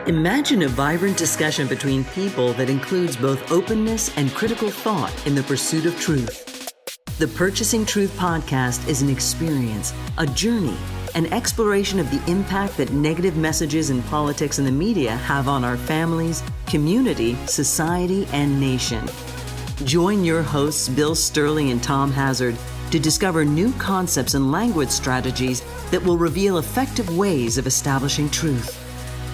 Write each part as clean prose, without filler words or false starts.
Imagine a vibrant discussion between people that includes both openness and critical thought in the pursuit of truth. The Purchasing Truth podcast is an experience, a journey, an exploration of the impact that negative messages in politics and the media have on our families, community, society, and nation. Join your hosts, Bill Stierle and Tom Hazard, to discover new concepts and language strategies that will reveal effective ways of establishing truth.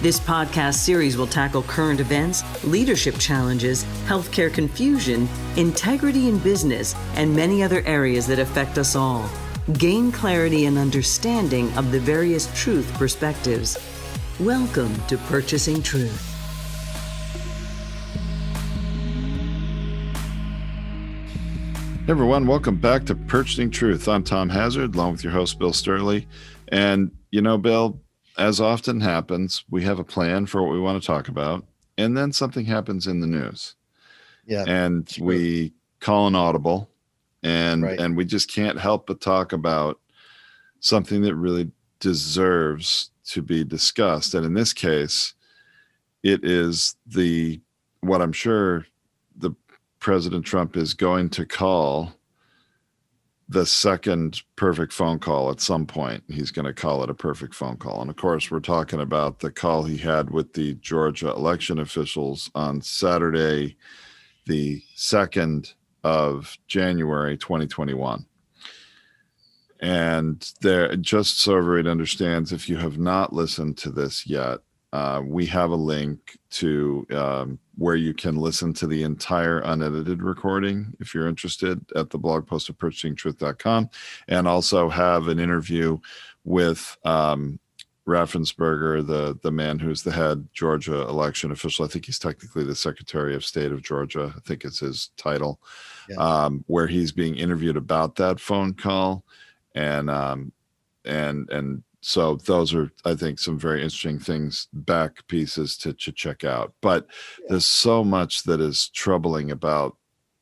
This podcast series will tackle current events, leadership challenges, healthcare confusion, integrity in business, and many other areas that affect us all. Gain clarity and understanding of the various truth perspectives. Welcome to Purchasing Truth. Hey everyone, welcome back to Purchasing Truth. I'm Tom Hazard, along with your host, Bill Stierle. And you know, Bill, as often happens, we have a plan for what we want to talk about, and then something happens in the news. Yeah. And we call an audible, and we just can't help but talk about something that really deserves to be discussed. And in this case, it is what I'm sure the President Trump is going to call the second perfect phone call at some point. He's going to call it a perfect phone call. And of course, we're talking about the call he had with the Georgia election officials on Saturday, the 2nd of January, 2021. And there, just so everybody understands, if you have not listened to this yet, we have a link to where you can listen to the entire unedited recording if you're interested at the blog post of purchasingtruth.com, and also have an interview with Raffensperger, the man who's the head Georgia election official. I think he's technically the Secretary of State of Georgia. I think it's his title, where he's being interviewed about that phone call. And so those are, I think, some very interesting things, back pieces to check out. But there's so much that is troubling about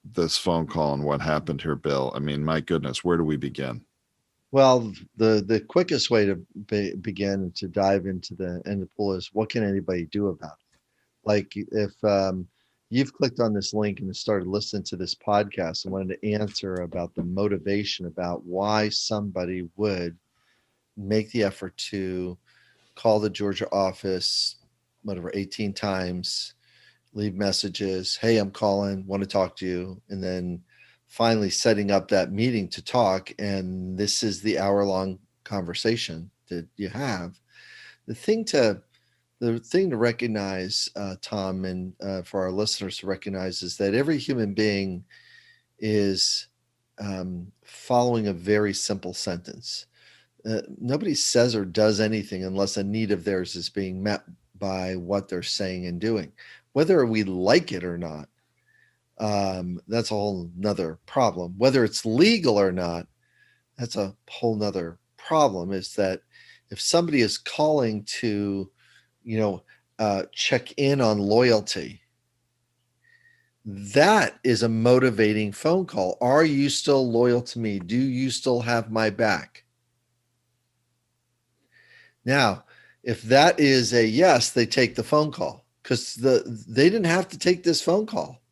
this phone call and what happened here, Bill. I mean, my goodness, where do we begin? Well, the quickest way to begin to dive into the end of the pool is, what can anybody do about it? Like, if you've clicked on this link and started listening to this podcast and wanted to answer about the motivation about why somebody would make the effort to call the Georgia office, 18 times, leave messages, hey, I'm calling, want to talk to you, and then finally setting up that meeting to talk. And this is the hour-long conversation that you have. The thing to recognize, Tom, and for our listeners to recognize, is that every human being is following a very simple sentence. Nobody says or does anything unless a need of theirs is being met by what they're saying and doing. Whether we like it or not, that's a whole nother problem. Whether it's legal or not, that's a whole nother problem. Is that if somebody is calling to, check in on loyalty, that is a motivating phone call. Are you still loyal to me? Do you still have my back? Now, if that is a yes, they take the phone call, because they didn't have to take this phone call.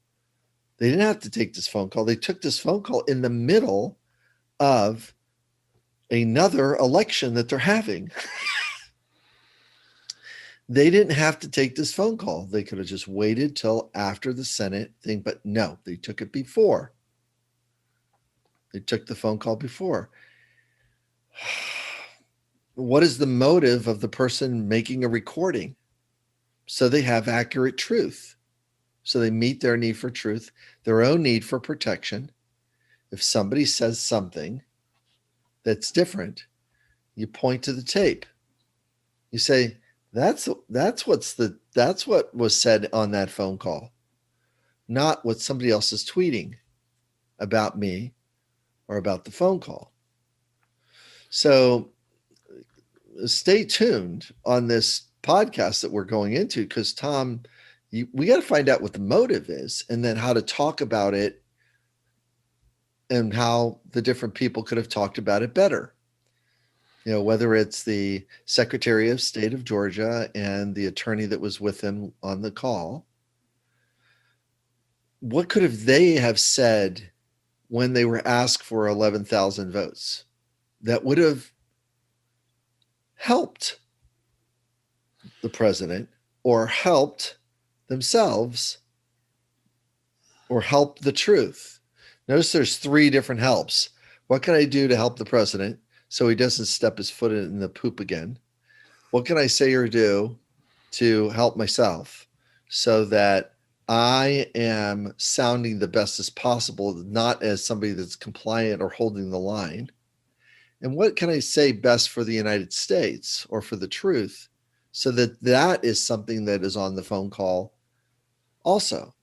They didn't have to take this phone call. They took this phone call in the middle of another election that they're having. They didn't have to take this phone call. They could have just waited till after the Senate thing, but no, they took it before. They took the phone call before. What is the motive of the person making a recording? So they have accurate truth. So they meet their need for truth, their own need for protection. If somebody says something that's different, you point to the tape. You say, that's what was said on that phone call, not what somebody else is tweeting about me or about the phone call. So stay tuned on this podcast that we're going into, because Tom, we got to find out what the motive is, and then how to talk about it, and how the different people could have talked about it better. whether it's the Secretary of State of Georgia and the attorney that was with him on the call, what could have they have said when they were asked for 11,000 votes that would have helped the president or helped themselves or helped the truth? Notice there's 3 different helps. What can I do to help the president so he doesn't step his foot in the poop again? What can I say or do to help myself so that I am sounding the best as possible, not as somebody that's compliant or holding the line? And what can I say best for the United States or for the truth so that that is something that is on the phone call also,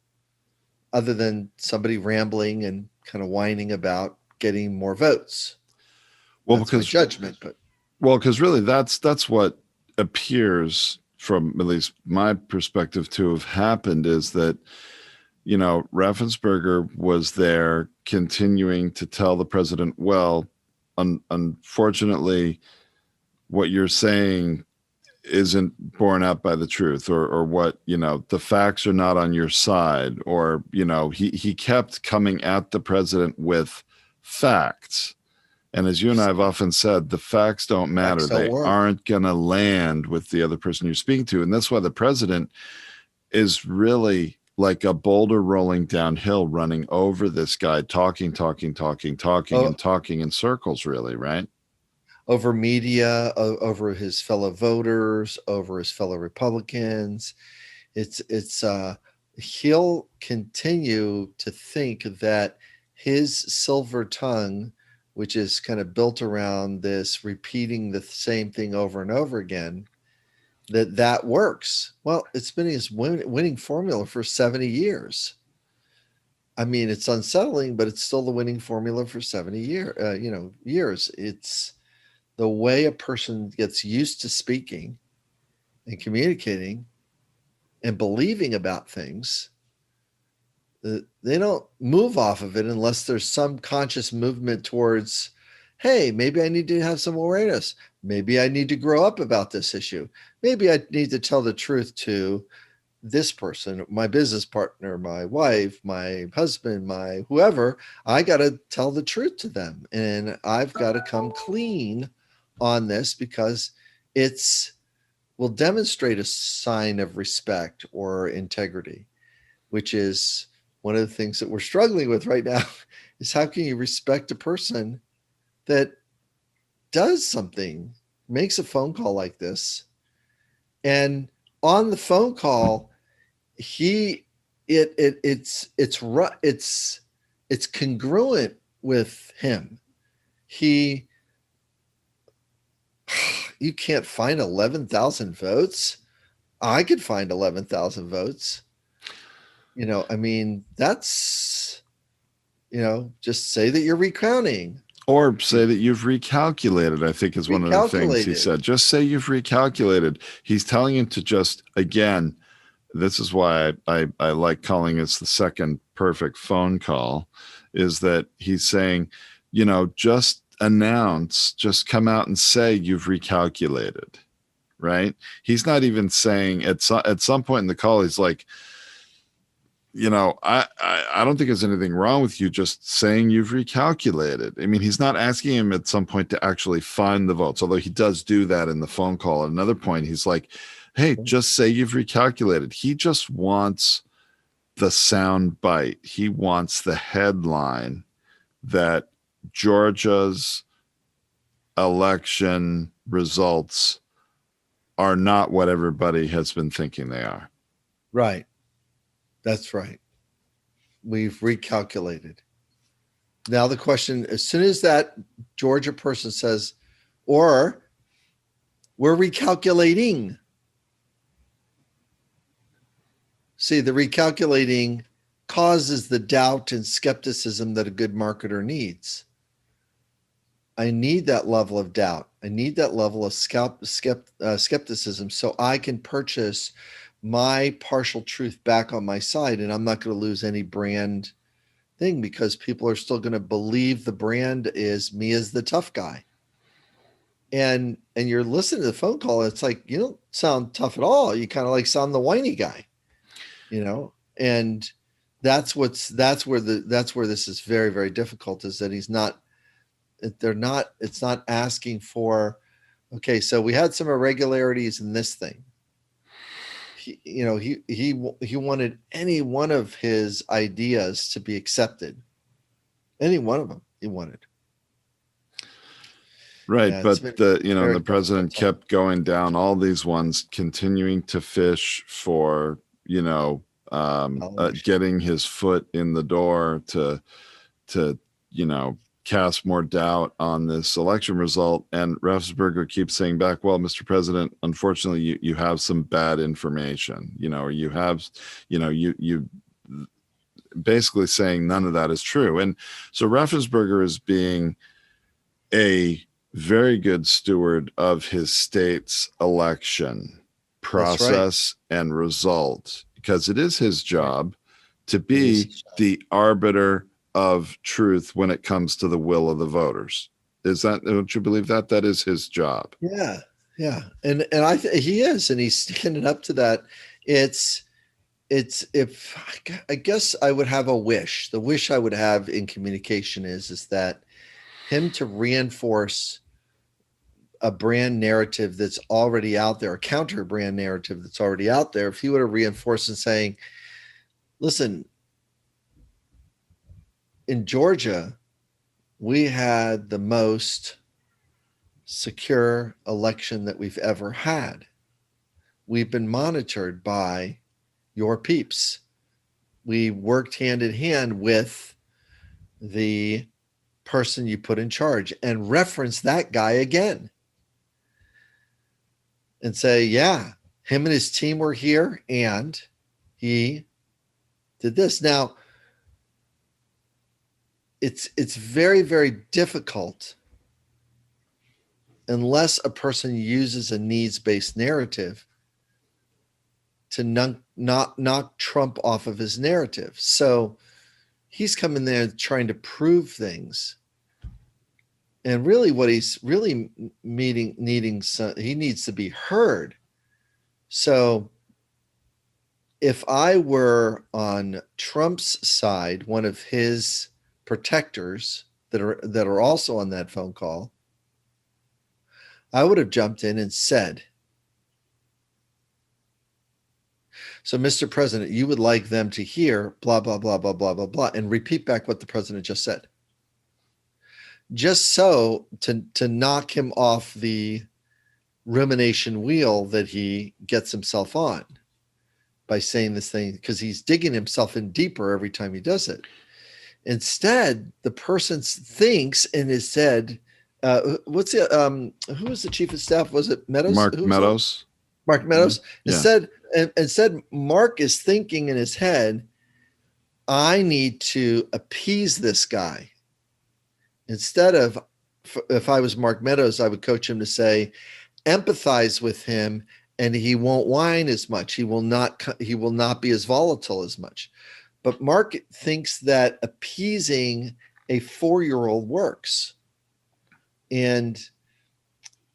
other than somebody rambling and kind of whining about getting more votes? Well, that's because my judgment, but because really that's what appears from at least my perspective to have happened, is that, Raffensperger was there continuing to tell the president, well, unfortunately, what you're saying isn't borne out by the truth, or what, the facts are not on your side, or, he kept coming at the president with facts. And as you and I have often said, the facts don't matter. They aren't going to land with the other person you're speaking to. And that's why the president is really like a boulder rolling downhill, running over this guy, talking and talking in circles, really, right? Over media, over his fellow voters, over his fellow Republicans. He'll continue to think that his silver tongue, which is kind of built around this repeating the same thing over and over again, that works. Well, it's been his winning formula for 70 years. I mean, it's unsettling, but it's still the winning formula for 70 years. It's the way a person gets used to speaking and communicating and believing about things. They don't move off of it unless there's some conscious movement towards, hey, maybe I need to have some awareness. Maybe I need to grow up about this issue. Maybe I need to tell the truth to this person, my business partner, my wife, my husband, my whoever. I got to tell the truth to them. And I've got to come clean on this because will demonstrate a sign of respect or integrity, which is one of the things that we're struggling with right now. Is how can you respect a person that does something, makes a phone call like this, and on the phone call, it's congruent with him. You can't find 11,000 votes. I could find 11,000 votes. I mean, that's, just say that you're recounting. Or say that you've recalculated, I think is one of the things he said. Just say you've recalculated. He's telling him to just, again, this is why I like calling this the second perfect phone call, is that he's saying, just announce, just come out and say you've recalculated, right? He's not even saying at some point in the call, he's like, I don't think there's anything wrong with you just saying you've recalculated. I mean, he's not asking him at some point to actually find the votes, although he does do that in the phone call. At another point, he's like, hey, just say you've recalculated. He just wants the sound bite. He wants the headline that Georgia's election results are not what everybody has been thinking they are. Right. That's right. We've recalculated. Now the question, as soon as that Georgia person says, or we're recalculating. See, the recalculating causes the doubt and skepticism that a good marketer needs. I need that level of doubt. I need that level of skepticism so I can purchase my partial truth back on my side, and I'm not going to lose any brand thing because people are still going to believe the brand is me as the tough guy. and you're listening to the phone call. It's like, you don't sound tough at all. You kind of like sound the whiny guy, and that's where this is very, very difficult, is that it's not asking for, okay, so we had some irregularities in this thing. He wanted any one of his ideas to be accepted. Any one of them he wanted. Right. Yeah, but the president kept going down all these ones, continuing to fish for, getting his foot in the door to cast more doubt on this election result. And Raffensperger keeps saying back, well, Mr. President, unfortunately, you have some bad information, or you have, you basically saying none of that is true. And so Raffensperger is being a very good steward of his state's election process and result, because it is his job to be the arbiter of truth when it comes to the will of the voters. Don't you believe that? That is his job. Yeah. Yeah. And he is, and he's standing up to that. I guess I would have a wish. The wish I would have in communication is that him to reinforce a brand narrative that's already out there, a counter brand narrative that's already out there. If he would have reinforced and saying, listen, in Georgia, we had the most secure election that we've ever had. We've been monitored by your peeps. We worked hand in hand with the person you put in charge, and reference that guy again and say, yeah, him and his team were here and he did this. Now, it's very, very difficult unless a person uses a needs-based narrative to not knock Trump off of his narrative. So he's coming there trying to prove things. And really what he's really he needs to be heard. So if I were on Trump's side, one of his protectors that are also on that phone call, I would have jumped in and said, so Mr. President, you would like them to hear blah, blah, blah, blah, blah, blah, blah, and repeat back what the president just said. Just so to knock him off the rumination wheel that he gets himself on by saying this thing, because he's digging himself in deeper every time he does it. Instead, the person thinks in his head, who was the chief of staff? Was it Meadows? Mark Meadows. Mark Meadows. Yeah. Instead, Mark is thinking in his head, I need to appease this guy. Instead of, if I was Mark Meadows, I would coach him to say, empathize with him, and he won't whine as much. He will not be as volatile as much. But Mark thinks that appeasing a 4-year-old works. And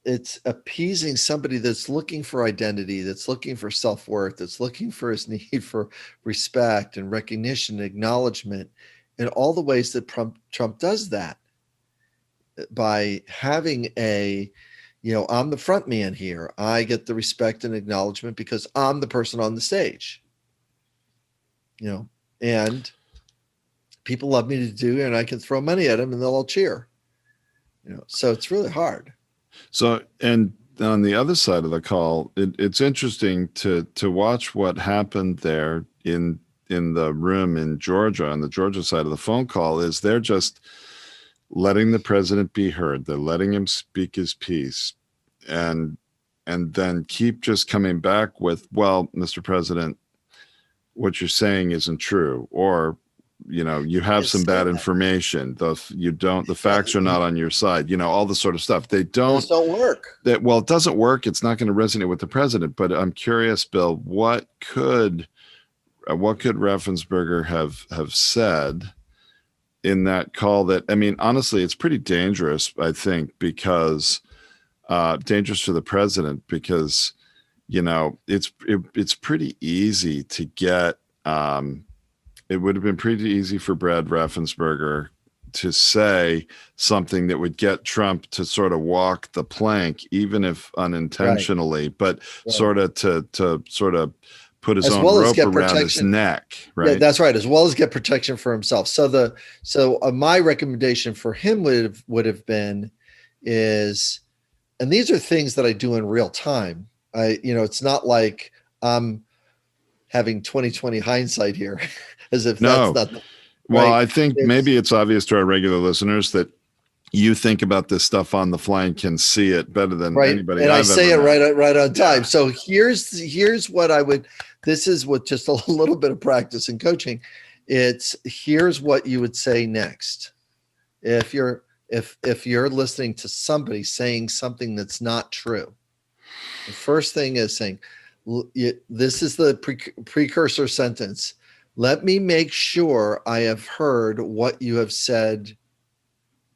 it's appeasing somebody that's looking for identity, that's looking for self-worth, that's looking for his need for respect and recognition and acknowledgement, in all the ways that Trump does that. By having I'm the front man here. I get the respect and acknowledgement because I'm the person on the stage. And people love me to do, and I can throw money at them and they'll all cheer. So it's really hard. So, and on the other side of the call, it's interesting to watch what happened there in the room in Georgia, on the Georgia side of the phone call. Is they're just letting the president be heard. They're letting him speak his piece, and then keep just coming back with, well, Mr. President, what you're saying isn't true, or you have some bad information. The facts are not on your side. All the sort of stuff. Those don't work. It doesn't work. It's not going to resonate with the president. But I'm curious, Bill, what could Raffensperger have said in that call? That, I mean, honestly, it's pretty dangerous, I think, because dangerous for the president because, it's pretty easy to get. It would have been pretty easy for Brad Raffensperger to say something that would get Trump to sort of walk the plank, even if unintentionally, but sort of to sort of put his own rope around his neck, right? Yeah, that's right. As well as get protection for himself. So my recommendation for him would have been is, and these are things that I do in real time. It's not like I'm having 20/20 hindsight here, as if that's not. Well, I think maybe it's obvious to our regular listeners that you think about this stuff on the fly and can see it better than anybody. And I've I say ever it met. right on time. Yeah. So here's what I would. This is what just a little bit of practice in coaching. Here's what you would say next. If you're listening to somebody saying something that's not true, the first thing is saying, this is the precursor sentence. Let me make sure I have heard what you have said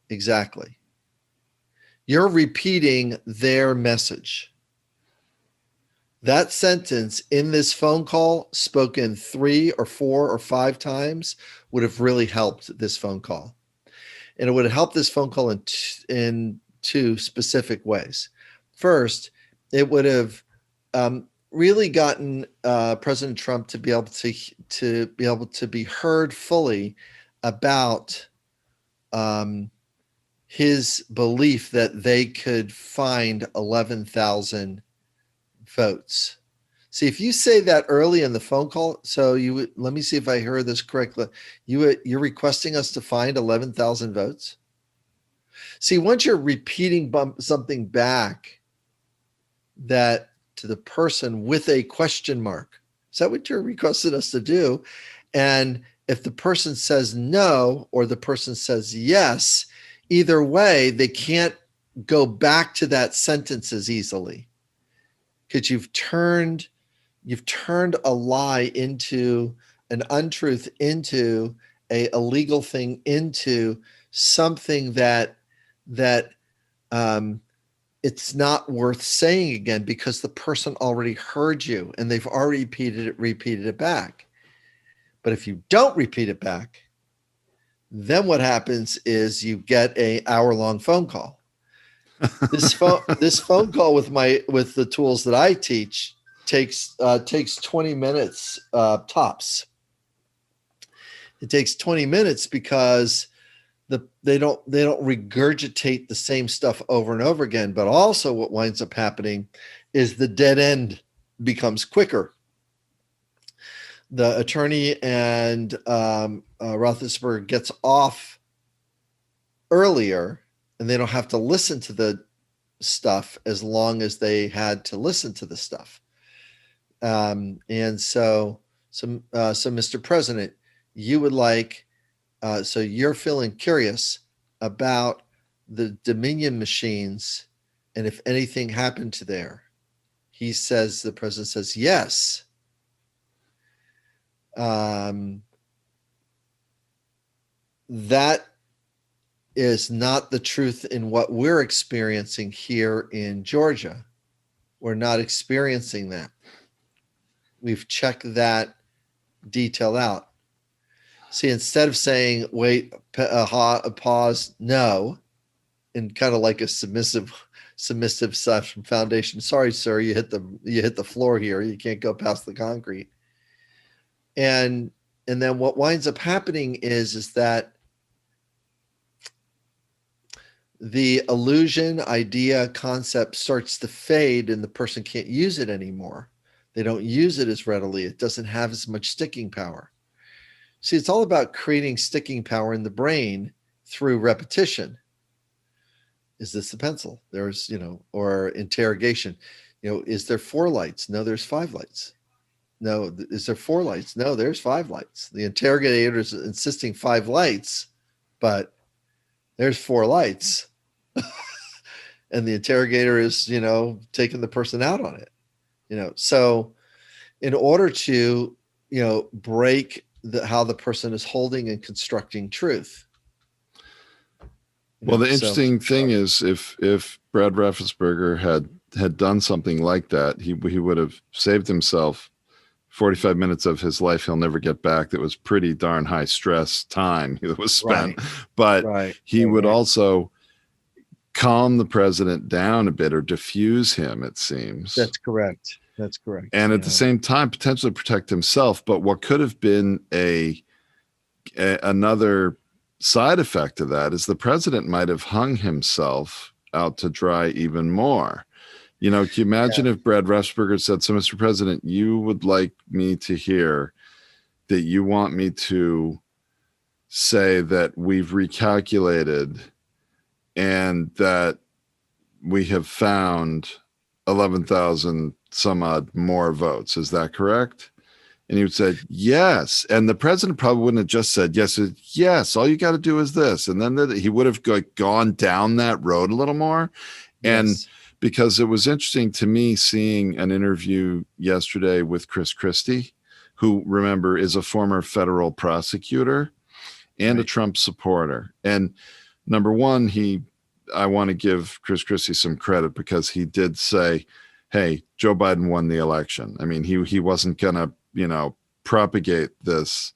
exactly. You're repeating their message. That sentence in this phone call, spoken 3 or 4 or 5 times, would have really helped this phone call. And it would have helped this phone call in 2 specific ways. First, it would have really gotten President Trump to be able to be heard fully about his belief that they could find 11,000 votes. See, if you say that early in the phone call, so let me see if I heard this correctly. You're requesting us to find 11,000 votes. See, once you're repeating something back that to the person with a question mark, is that what you're requesting us to do? And if the person says no, or the person says yes, either way, they can't go back to that sentence as easily, because you've turned a lie into an untruth, into a illegal thing, into something that it's not worth saying again, because the person already heard you and they've already repeated it back. But if you don't repeat it back, then what happens is you get an hour-long phone call. This phone call with the tools that I teach takes 20 minutes tops. It takes 20 minutes because they don't regurgitate the same stuff over and over again. But also what winds up happening is the dead end becomes quicker. The attorney and Raffensperger gets off earlier, and they don't have to listen to the stuff as long as they had to listen to the stuff. And so Mr. President, you would like, so you're feeling curious about the Dominion machines and if anything happened to there. The president says, yes. That is not the truth in what we're experiencing here in Georgia. We're not experiencing that. We've checked that detail out. See, instead of saying, wait, pause, no, and kind of like a submissive foundation. Sorry, sir, you hit the floor here. You can't go past the concrete. And then what winds up happening is that the illusion, idea, concept starts to fade, and the person can't use it anymore. They don't use it as readily. It doesn't have as much sticking power. See, it's all about creating sticking power in the brain through repetition. Is this the pencil? There's, or interrogation. Is there 4 lights? No, there's 5 lights. No, is there 4 lights? No, there's 5 lights. The interrogator is insisting 5 lights, but there's 4 lights. And the interrogator is, taking the person out on it. So in order to, break how the person is holding and constructing truth, Well, the interesting thing is if Brad Raffensperger had done something like that, he would have saved himself 45 minutes of his life he'll never get back. That was pretty darn high stress time that was spent. But he would also calm the president down a bit or diffuse him, it seems. That's correct. That's correct. And at the same time, potentially protect himself. But what could have been another side effect of that is the president might have hung himself out to dry even more. You know, can you imagine if Brad Raffensperger said, so Mr. President, you would like me to hear that you want me to say that we've recalculated and that we have found 11,000 some odd more votes. Is that correct? And he would say, yes. And the president probably wouldn't have just said, yes, all you got to do is this. And then he would have gone down that road a little more. And because it was interesting to me seeing an interview yesterday with Chris Christie, who, remember, is a former federal prosecutor and a Trump supporter. And number one, I want to give Chris Christie some credit because he did say, hey, Joe Biden won the election. I mean, he wasn't going to, propagate this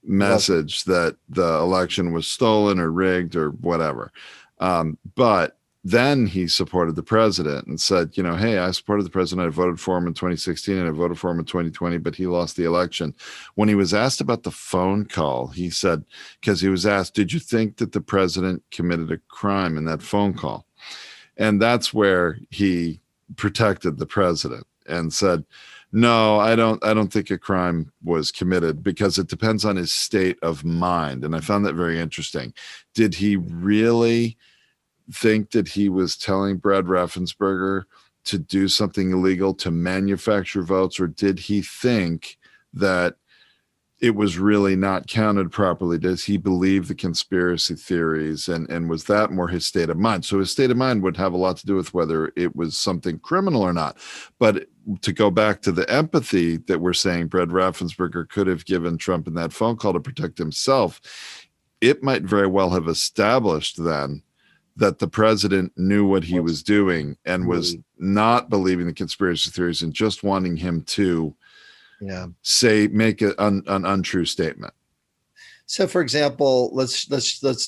message that the election was stolen or rigged or whatever. But then he supported the president and said, hey, I supported the president. I voted for him in 2016 and I voted for him in 2020, but he lost the election. When he was asked about the phone call, he said, because he was asked, did you think that the president committed a crime in that phone call? And that's where he protected the president and said, no, I don't think a crime was committed because it depends on his state of mind. And I found that very interesting. Did he really think that he was telling Brad Raffensperger to do something illegal, to manufacture votes, or did he think that it was really not counted properly? Does he believe the conspiracy theories? And was that more his state of mind? So his state of mind would have a lot to do with whether it was something criminal or not. But to go back to the empathy that we're saying Brad Raffensperger could have given Trump in that phone call to protect himself, it might very well have established then that the president knew what he was doing and was not believing the conspiracy theories and just wanting him to make an untrue statement. So, for example, let's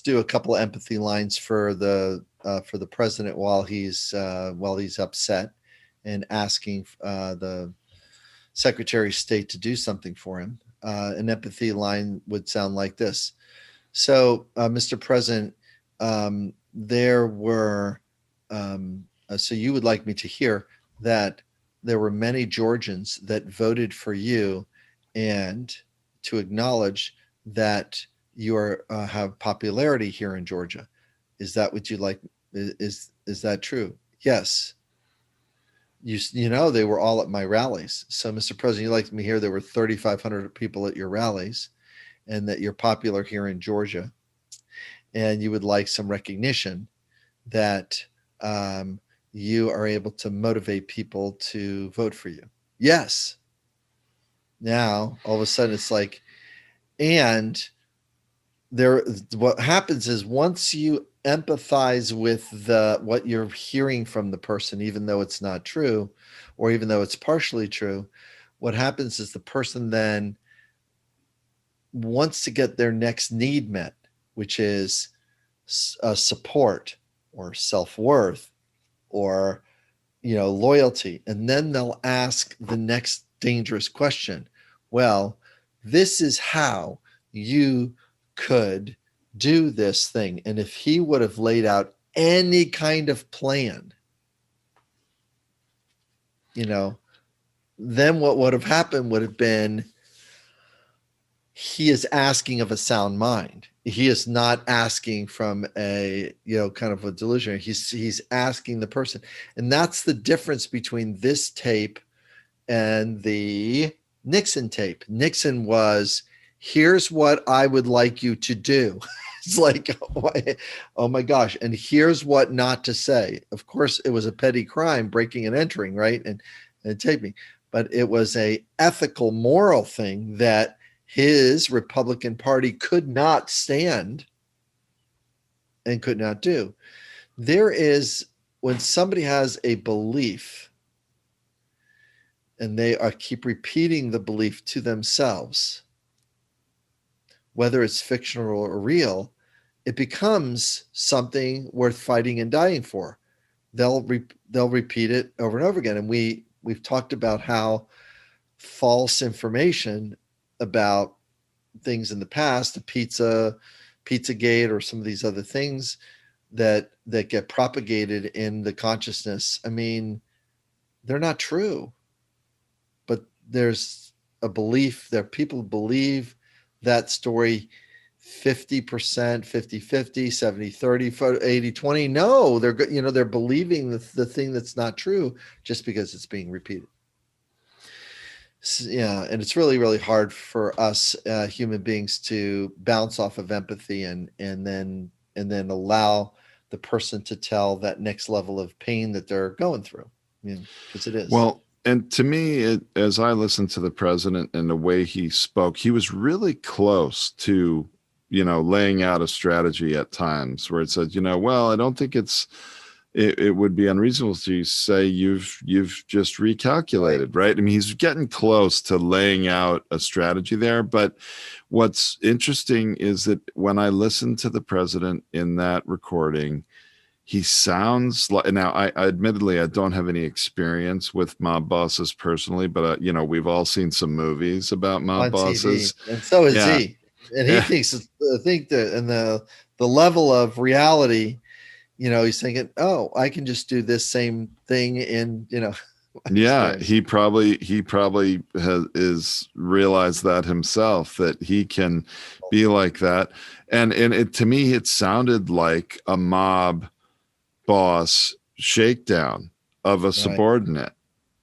do a couple of empathy lines for the president while he's upset and asking the Secretary of State to do something for him. An empathy line would sound like this. So, Mr. President, there were so you would like me to hear that there were many Georgians that voted for you, and to acknowledge that you have popularity here in Georgia. Is that what you like? Is that true? Yes. They were all at my rallies. So, Mr. President, you like me here. There were 3,500 people at your rallies, and that you're popular here in Georgia, and you would like some recognition that you are able to motivate people to vote for you. Yes. Now, all of a sudden it's like, and what happens is once you empathize with what you're hearing from the person, even though it's not true, or even though it's partially true, what happens is the person then wants to get their next need met, which is support or self-worth or loyalty. And then they'll ask the next dangerous question. Well, this is how you could do this thing. And if he would have laid out any kind of plan, then what would have happened would have been, he is asking of a sound mind. He is not asking from a, kind of a delusion. He's asking the person. And that's the difference between this tape and the Nixon tape. Nixon was, here's what I would like you to do. It's like, oh my gosh. And here's what not to say. Of course, it was a petty crime, breaking and entering, right? And taping. But it was a ethical, moral thing that his Republican Party could not stand and could not do. There is, when somebody has a belief and they keep repeating the belief to themselves, whether it's fictional or real, it becomes something worth fighting and dying for. They'll repeat it over and over again. And we've talked about how false information about things in the past, the Pizzagate, or some of these other things that get propagated in the consciousness. I mean, they're not true, but there's a belief that people believe that story 50%, 50-50, 70-30, 80-20. No, they're believing the thing that's not true just because it's being repeated. Yeah, and it's really, really hard for us human beings to bounce off of empathy and then allow the person to tell that next level of pain that they're going through. Because it is. Well, and to me, as I listened to the president and the way he spoke, he was really close to, laying out a strategy at times where it said, well, I don't think it would be unreasonable to say you've just recalculated, right? I mean, he's getting close to laying out a strategy there. But what's interesting is that when I listened to the president in that recording, he sounds like, now I admittedly, I don't have any experience with mob bosses personally, but we've all seen some movies about mob bosses. TV. And so is he. And he thinks, I think that in the level of reality, he's thinking, oh, I can just do this same thing in, Yeah, he probably is realized that himself, that he can be like that. And it, to me, it sounded like a mob boss shakedown of a subordinate.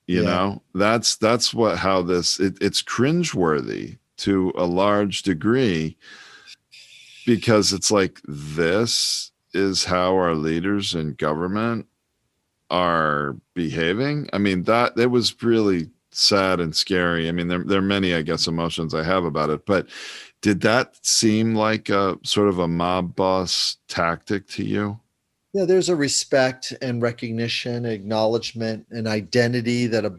That's how this, it's cringeworthy to a large degree, because it's like, this is how our leaders in government are behaving. I mean, that it was really sad and scary. I mean, there are many, I guess, emotions I have about it, but did that seem like a sort of a mob boss tactic to you? Yeah, there's a respect and recognition, acknowledgement, and identity that a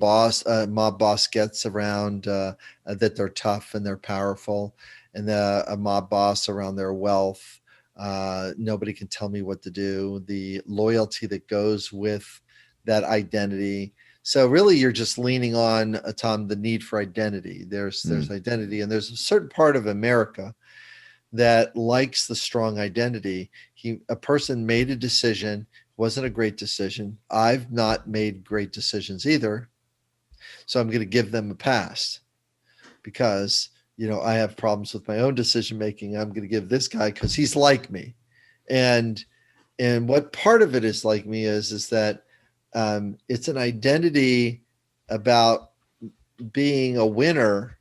mob boss gets around that they're tough and they're powerful, and a mob boss around their wealth. Nobody can tell me what to do. The loyalty that goes with that identity. So really, you're just leaning on, Tom, the need for identity. There's identity, and there's a certain part of America that likes the strong identity. A person made a decision, wasn't a great decision. I've not made great decisions either, so I'm going to give them a pass because I have problems with my own decision making. I'm going to give this guy because he's like me, and what part of it is like me is that it's an identity about being a winner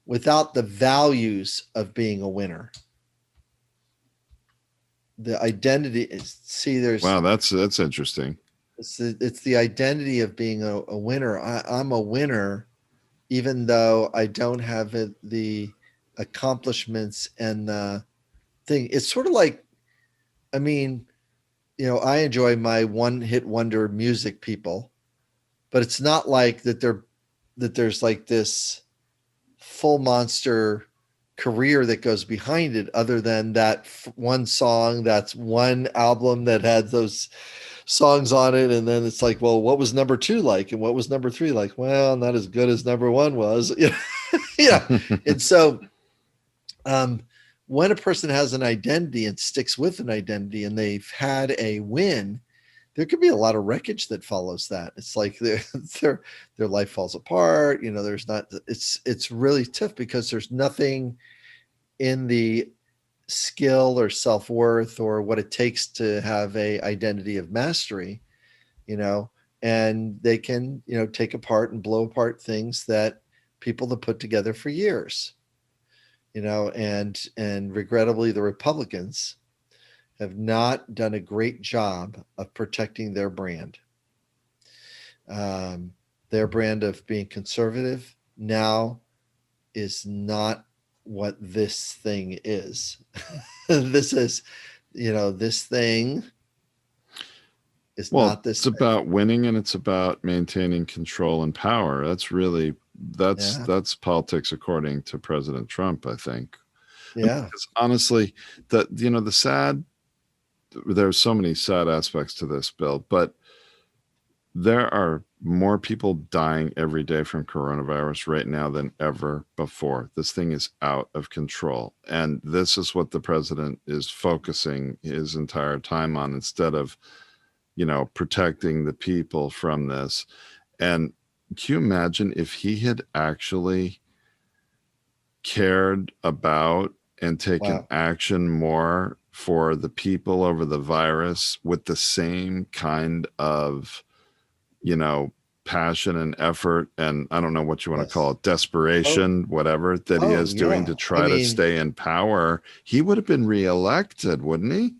without the values of being a winner. The identity is, wow, that's interesting. It's the identity of being a winner. I'm a winner, even though I don't have the accomplishments and the thing. It's sort of like, I mean, I enjoy my one-hit wonder music people, but it's not like that there's like this full monster career that goes behind it, other than that one song, that's one album that had those songs on it. And then it's like, well, what was number 2 like? And what was number 3 like? Well, not as good as number 1 was. Yeah. And so when a person has an identity and sticks with an identity and they've had a win, there could be a lot of wreckage that follows that. It's like their life falls apart. It's really tough because there's nothing in the skill or self-worth or what it takes to have a identity of mastery, and they can, take apart and blow apart things that people have put together for years, and regrettably, the Republicans have not done a great job of protecting their brand. Their brand of being conservative now is not what this thing is. This this thing is not this it's thing. about winning, and it's about maintaining control and power. That's politics according to President Trump, I think. Yeah. Because honestly, there's so many sad aspects to this, Bill, but there are more people dying every day from coronavirus right now than ever before. This thing is out of control. And this is what the president is focusing his entire time on, instead of, protecting the people from this. And can you imagine if he had actually cared about and taken action more for the people over the virus with the same kind of, passion and effort, and I don't know what you want to call it, desperation, whatever, that he is doing to try to stay in power, he would have been reelected, wouldn't he?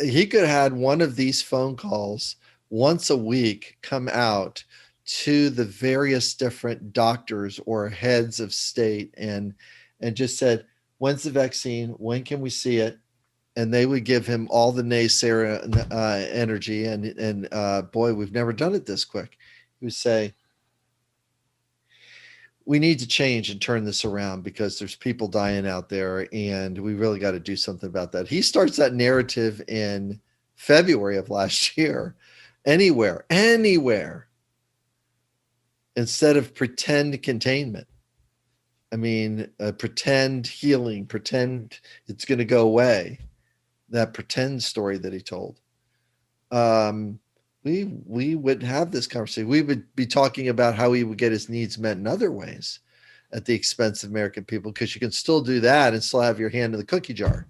He could have had one of these phone calls once a week come out to the various different doctors or heads of state and just said, when's the vaccine? When can we see it? And they would give him all the naysayer energy. And boy, we've never done it this quick. He would say, we need to change and turn this around because there's people dying out there and we really got to do something about that. He starts that narrative in February of last year. Anywhere, instead of pretend containment. Pretend healing, pretend it's going to go away. That pretend story that he told. We would have this conversation. We would be talking about how he would get his needs met in other ways at the expense of American people, because you can still do that and still have your hand in the cookie jar.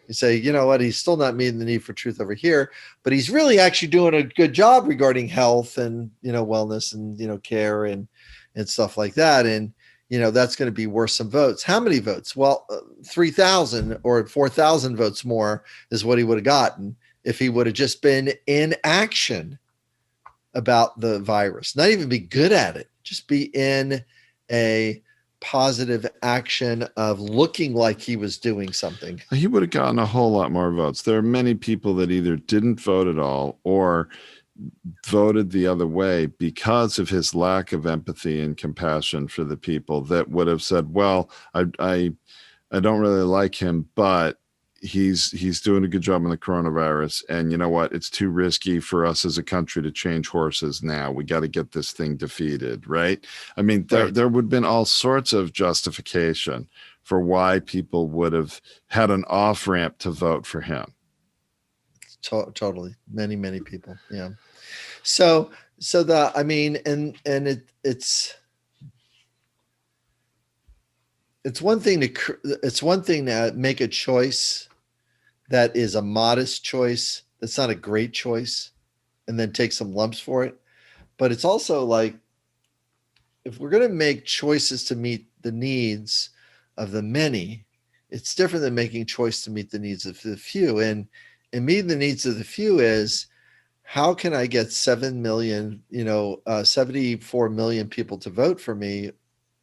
You say, you know what, he's still not meeting the need for truth over here, but he's really actually doing a good job regarding health and, wellness and, care and stuff like that. And, that's going to be worth some votes. How many votes? Well, 3,000 or 4,000 votes more is what he would have gotten if he would have just been in action about the virus. Not even be good at it, just be in a positive action of looking like he was doing something. He would have gotten a whole lot more votes. There are many people that either didn't vote at all or voted the other way because of his lack of empathy and compassion for the people, that would have said, well, I don't really like him, but he's doing a good job on the coronavirus. And you know what? It's too risky for us as a country to change horses now. We got to get this thing defeated, right? There would have been all sorts of justification for why people would have had an off-ramp to vote for him. Totally. Many people. Yeah. So it's one thing to make a choice that is a modest choice. That's not a great choice, and then take some lumps for it. But it's also like, if we're going to make choices to meet the needs of the many, it's different than making choice to meet the needs of the few. And meeting the needs of the few is, how can I get 7 million, 74 million people to vote for me?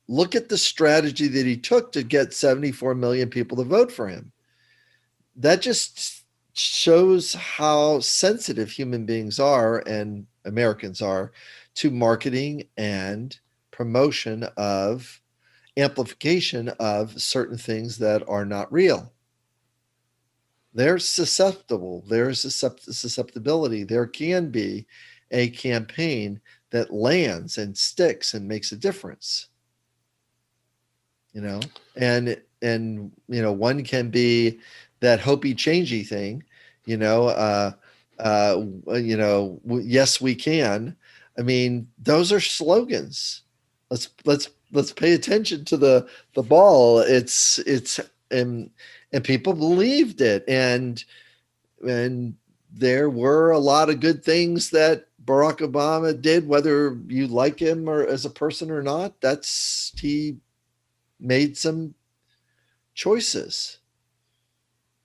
Look at the strategy that he took to get 74 million people to vote for him. That just shows how sensitive human beings are, and Americans are, to marketing and promotion of amplification of certain things that are not real. They're susceptible. There's a susceptibility. There can be a campaign that lands and sticks and makes a difference. And one can be that hopey changey thing. Yes, we can. Those are slogans. Let's pay attention to the ball. It's and people believed it. And there were a lot of good things that Barack Obama did, whether you like him or as a person or not. He made some choices.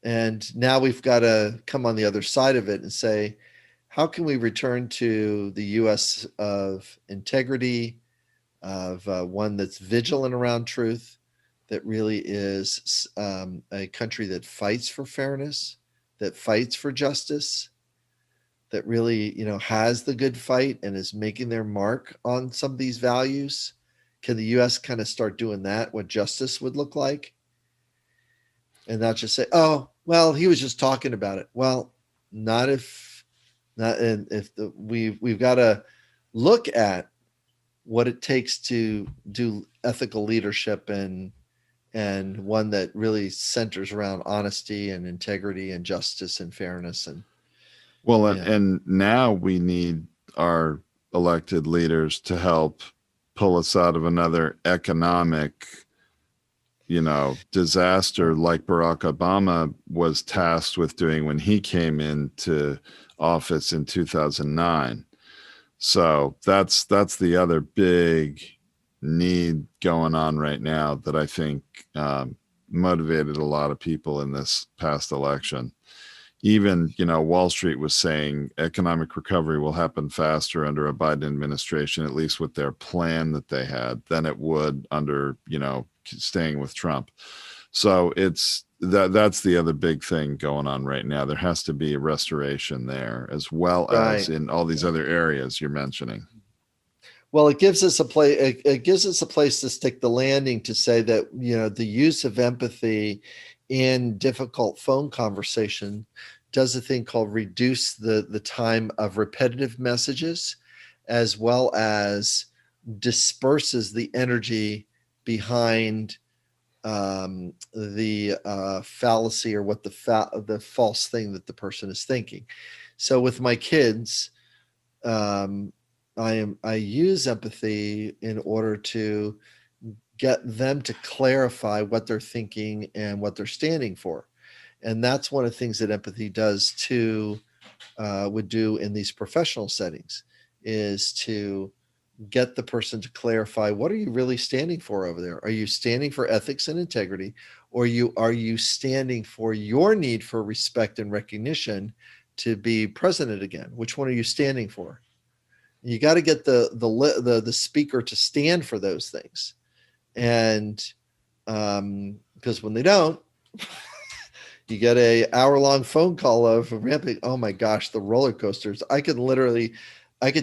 And now we've got to come on the other side of it and say, how can we return to the U.S. of integrity, of one that's vigilant around truth, that really is a country that fights for fairness, that fights for justice, that really, has the good fight and is making their mark on some of these values? Can the U.S. kind of start doing that, what justice would look like? And not just say, oh, well, he was just talking about it. Well, not if, not, and if we've got to look at what it takes to do ethical leadership and one that really centers around honesty and integrity and justice and fairness. And now we need our elected leaders to help pull us out of another economic, disaster like Barack Obama was tasked with doing when he came into office in 2009. So that's the other big need going on right now that I think motivated a lot of people in this past election. Even, Wall Street was saying economic recovery will happen faster under a Biden administration, at least with their plan that they had, than it would under, staying with Trump. So that's the other big thing going on right now. There has to be a restoration there, as well as in all these other areas you're mentioning. Well, it gives us a place. It gives us a place to stick the landing, to say that the use of empathy in difficult phone conversation does a thing called reduce the time of repetitive messages, as well as disperses the energy behind the fallacy, or what the false thing that the person is thinking. So with my kids, I use empathy in order to get them to clarify what they're thinking and what they're standing for. And that's one of the things that empathy does too, would do in these professional settings, is to get the person to clarify, what are you really standing for over there? Are you standing for ethics and integrity, or are you standing for your need for respect and recognition to be president again? Which one are you standing for? You got to get the speaker to stand for those things. And because when they don't, you get a hour-long phone call of ramping. Oh my gosh, the roller coasters. I could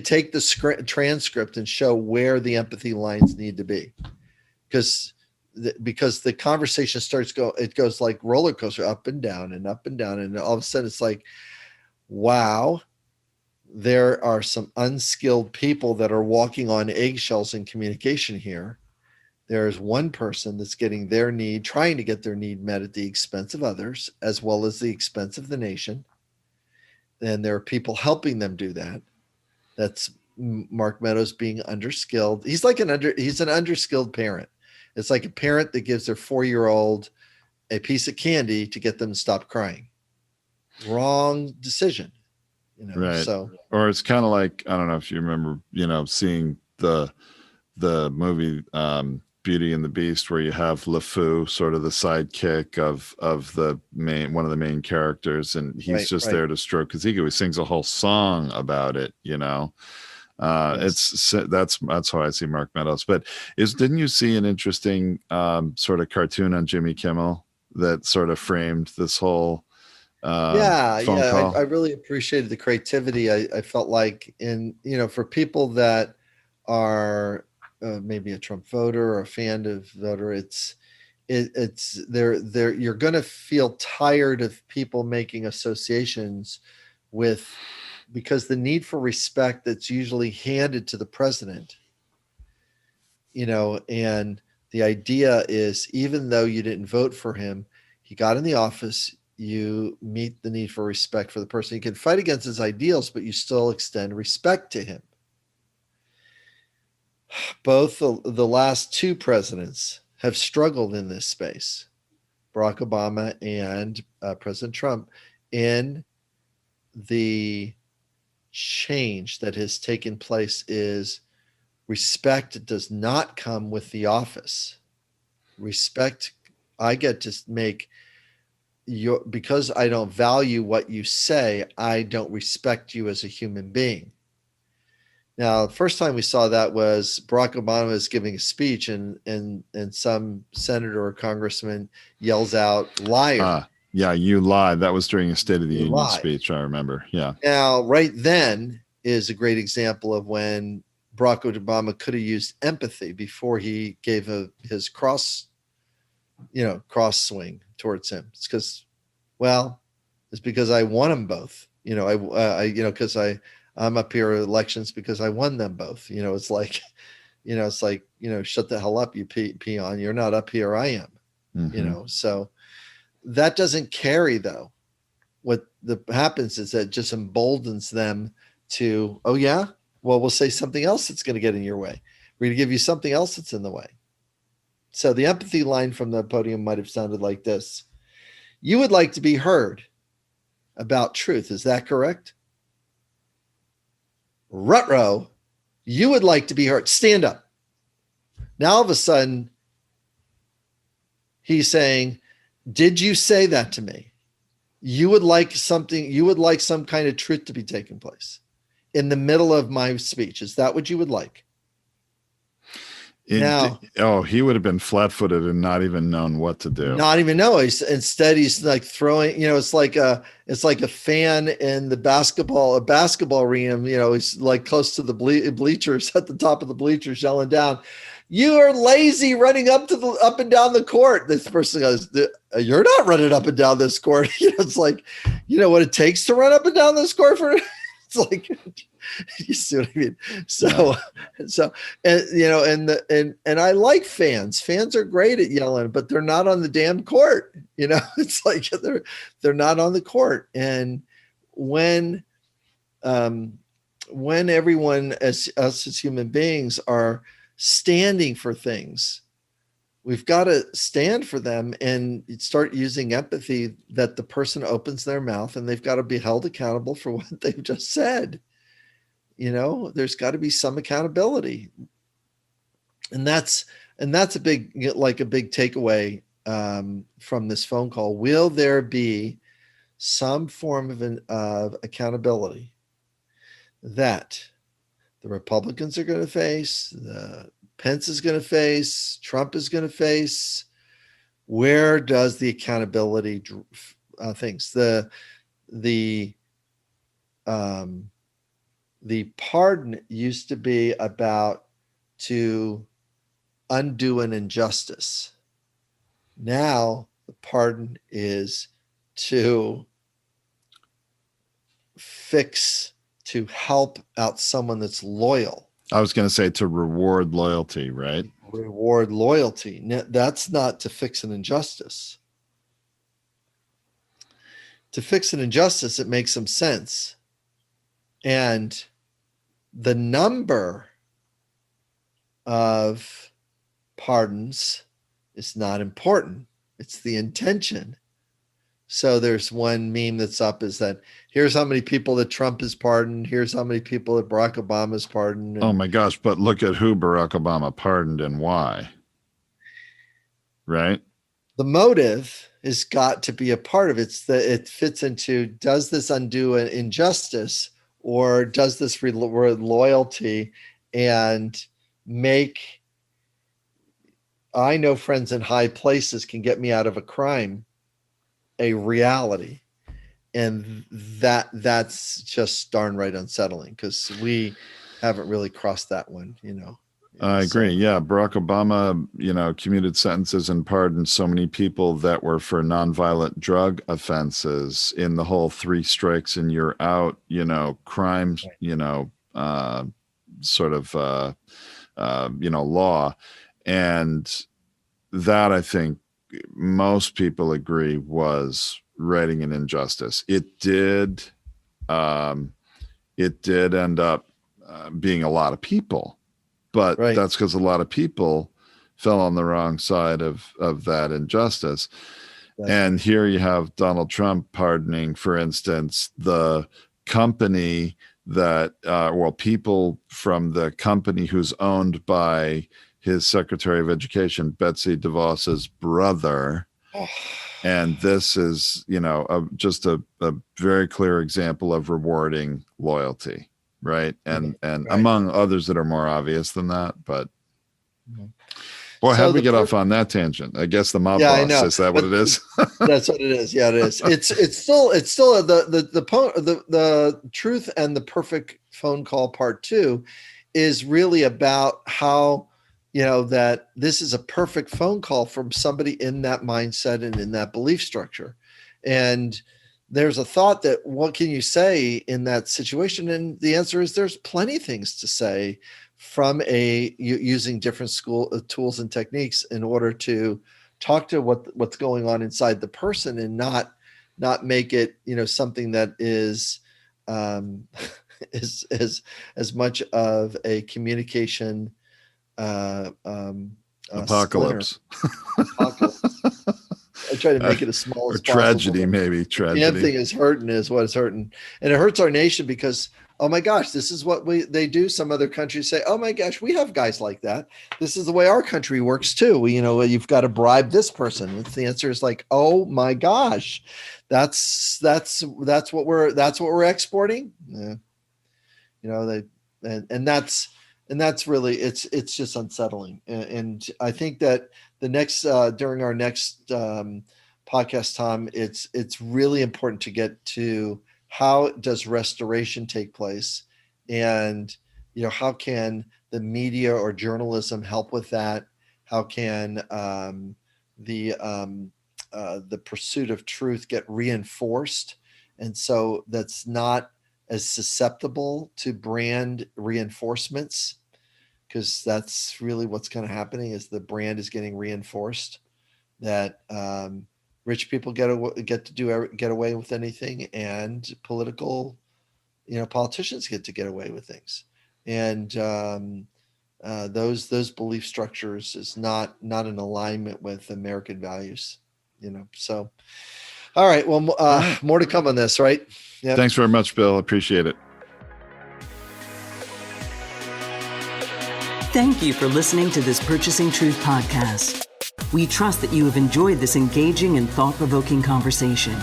take the transcript and show where the empathy lines need to be, because the conversation it goes like roller coaster, up and down and up and down, and all of a sudden it's like, wow, there are some unskilled people that are walking on eggshells in communication here. There's one person that's trying to get their need met at the expense of others, as well as the expense of the nation. And there are people helping them do that. That's Mark Meadows being underskilled. He's an underskilled parent. It's like a parent that gives their 4-year-old a piece of candy to get them to stop crying. Wrong decision. Right. So, or it's kind of like, I don't know if you remember, seeing the movie Beauty and the Beast, where you have LeFou, sort of the sidekick of one of the main characters, and he's there to stroke his ego. He sings a whole song about it, Yes. That's how I see Mark Meadows. But didn't you see an interesting sort of cartoon on Jimmy Kimmel that sort of framed this whole phone call? I really appreciated the creativity. I felt like for people that are maybe a Trump voter or a fan of voter, it's you're going to feel tired of people making associations because the need for respect that's usually handed to the president, and the idea is, even though you didn't vote for him, he got in the office, you meet the need for respect for the person. You can fight against his ideals, but you still extend respect to him. Both the last two presidents have struggled in this space, Barack Obama and President Trump, in the change that has taken place. Is respect does not come with the office. Respect, I get to make because I don't value what you say, I don't respect you as a human being. Now, the first time we saw that was Barack Obama was giving a speech, and some senator or congressman yells out, "Liar." Yeah, you lied. That was during a State of the Union lied. speech, I remember. Yeah. Now, right then is a great example of when Barack Obama could have used empathy before he gave his cross swing towards him. It's because I won them both. Because I'm up here at elections because I won them both. It's like, shut the hell up, you peon. You're not up here. I am. Mm-hmm. So that doesn't carry though. What happens is that just emboldens them to, oh yeah, well, we'll say something else that's going to get in your way. We're going to give you something else that's in the way. So the empathy line from the podium might have sounded like this. You would like to be heard about truth. Is that correct? Rutrow, you would like to be heard. Stand up. Now all of a sudden, he's saying, did you say that to me? You would like some kind of truth to be taking place in the middle of my speech. Is that what you would like? He would have been flat-footed and not even known what to do. Not even know. Instead, he's like throwing. It's like a fan in the basketball arena. He's like close to the bleachers, at the top of the bleachers, yelling down, "You are lazy running up and down the court." This person goes, "You're not running up and down this court." It's like, what it takes to run up and down this court for. It's like, you see what I mean? And I like fans. Fans are great at yelling, but they're not on the damn court. It's like they're not on the court. And when everyone, us as human beings, are standing for things, we've got to stand for them and start using empathy, that the person opens their mouth and they've got to be held accountable for what they've just said. There's got to be some accountability. And that's a big takeaway from this phone call. Will there be some form of accountability that the Republicans are going to face, the Pence is going to face, Trump is going to face? Where does the accountability things? The pardon used to be about to undo an injustice. Now the pardon is to fix, to help out someone that's loyal. I was going to say to reward loyalty, right? Reward loyalty. That's not to fix an injustice. To fix an injustice, it makes some sense. And the number of pardons is not important. It's the intention. So there's one meme that's up, is that here's how many people that Trump has pardoned. Here's how many people that Barack Obama's pardoned. Oh my gosh. But look at who Barack Obama pardoned and why. Right? The motive has got to be a part of it. It fits into, does this undo an injustice, or does this reward loyalty and make, I know friends in high places can get me out of a crime, a reality? And that's just darn right unsettling, because we haven't really crossed that one, I agree. Yeah. Barack Obama, commuted sentences and pardoned so many people that were for nonviolent drug offenses in the whole 3 strikes and you're out, crime, law. And that, I think most people agree, was righting an injustice. It did end up being a lot of people. But that's because a lot of people fell on the wrong side of that injustice. Right. And here you have Donald Trump pardoning, for instance, the company that, people from the company who's owned by his Secretary of Education, Betsy DeVos's brother. Oh. And this is, just a very clear example of rewarding loyalty. right? And among others that are more obvious than that, but boy, how did we get off on that tangent? I guess the mob boss, is that what it is? That's what it is. Yeah, it is. It's still the truth and the perfect phone call part 2 is really about how, that this is a perfect phone call from somebody in that mindset and in that belief structure. And there's a thought that what can you say in that situation? And the answer is there's plenty of things to say from using different tools and techniques in order to talk to what's going on inside the person and not make it, something that is as much of a communication apocalypse. I try to make it as small as possible. Tragedy, maybe. Tragedy. The thing is hurting is what is hurting. And it hurts our nation because, oh my gosh, this is what they do. Some other countries say, oh my gosh, we have guys like that. This is the way our country works too. You've got to bribe this person. The answer is like, oh my gosh, that's what we're exporting. Yeah. That's really, it's just unsettling. And I think that during our next podcast, Tom, it's really important to get to how does restoration take place, and how can the media or journalism help with that? How can the pursuit of truth get reinforced, and so that's not as susceptible to brand reinforcements? Because that's really what's kind of happening is the brand is getting reinforced, that rich people get away with anything, and politicians get to get away with things. And those belief structures is not in alignment with American values, So, all right, well, more to come on this, right? Yep. Thanks very much, Bill. Appreciate it. Thank you for listening to this Purchasing Truth podcast. We trust that you have enjoyed this engaging and thought-provoking conversation.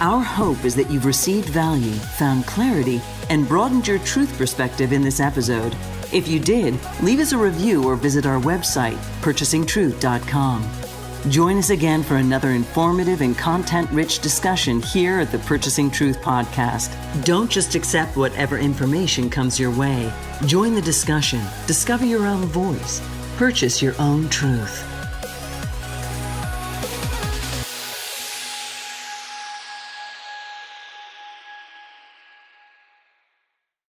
Our hope is that you've received value, found clarity, and broadened your truth perspective in this episode. If you did, leave us a review or visit our website, purchasingtruth.com. Join us again for another informative and content-rich discussion here at the Purchasing Truth podcast. Don't just accept whatever information comes your way. Join the discussion. Discover your own voice. Purchase your own truth.